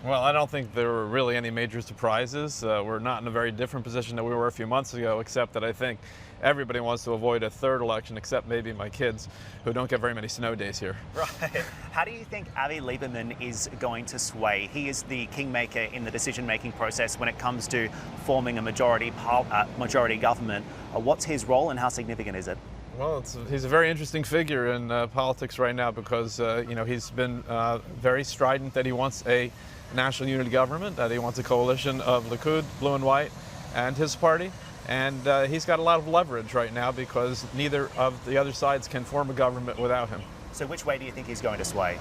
Well, I don't think there were really any major surprises. We're not in a very different position than we were a few months ago, except that I think everybody wants to avoid a third election, except maybe my kids, who don't get very many snow days here. Right. How do you think Avi Lieberman is going to sway? He is the kingmaker in the decision-making process when it comes to forming a majority government. What's his role and how significant is it? Well, he's a very interesting figure in politics right now because, he's been very strident that he wants a national unity government, that he wants a coalition of Likud, blue and white, and his party. And he's got a lot of leverage right now because neither of the other sides can form a government without him. So which way do you think he's going to sway?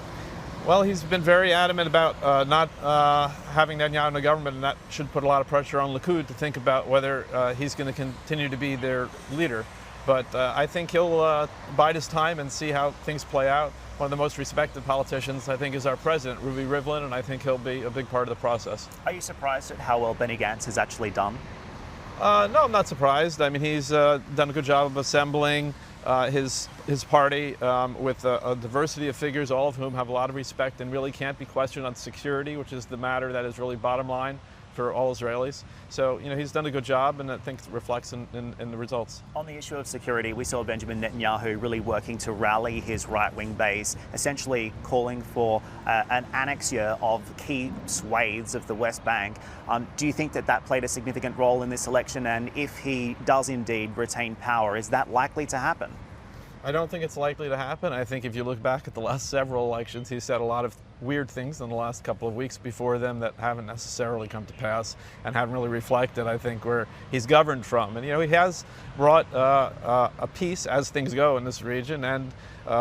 Well, he's been very adamant about not having Netanyahu in the government, and that should put a lot of pressure on Likud to think about whether he's going to continue to be their leader. But I think he'll bide his time and see how things play out. One of the most respected politicians, I think, is our president, Ruby Rivlin, and I think he'll be a big part of the process. Are you surprised at how well Benny Gantz has actually done? No, I'm not surprised. I mean, he's done a good job of assembling his party with a diversity of figures, all of whom have a lot of respect and really can't be questioned on security, which is the matter that is really bottom line for all Israelis. So, he's done a good job, and I think it reflects in the results. On the issue of security, we saw Benjamin Netanyahu really working to rally his right-wing base, essentially calling for an annexure of key swathes of the West Bank. Do you think that played a significant role in this election? And if he does indeed retain power, is that likely to happen? I don't think it's likely to happen. I think if you look back at the last several elections, he said a lot of weird things in the last couple of weeks before them that haven't necessarily come to pass and haven't really reflected, I think, where he's governed from. And, he has brought a peace as things go in this region and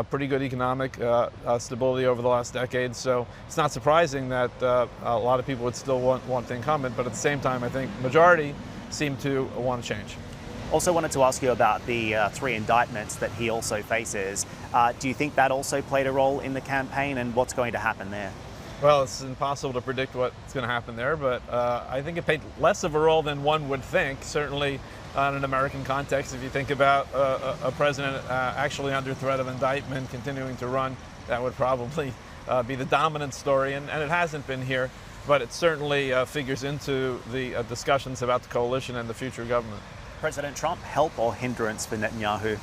pretty good economic stability over the last decade. So it's not surprising that a lot of people would still want the incumbent, but at the same time, I think majority seem to want to change. Also wanted to ask you about the 3 indictments that he also faces. Do you think that also played a role in the campaign, and what's going to happen there? Well, it's impossible to predict what's going to happen there, but I think it played less of a role than one would think, certainly in an American context. If you think about a president actually under threat of indictment, continuing to run, that would probably be the dominant story, and it hasn't been here, but it certainly figures into the discussions about the coalition and the future government. President Trump, help or hindrance for Netanyahu?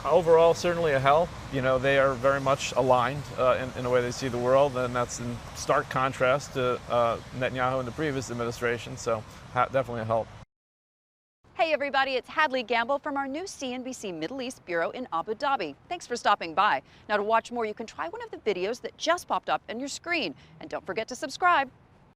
Overall, certainly a help. They are very much aligned in the way they see the world, and that's in stark contrast to Netanyahu and the previous administration, so definitely a help. Hey everybody, it's Hadley Gamble from our new CNBC Middle East Bureau in Abu Dhabi. Thanks for stopping by. Now to watch more, you can try one of the videos that just popped up on your screen. And don't forget to subscribe.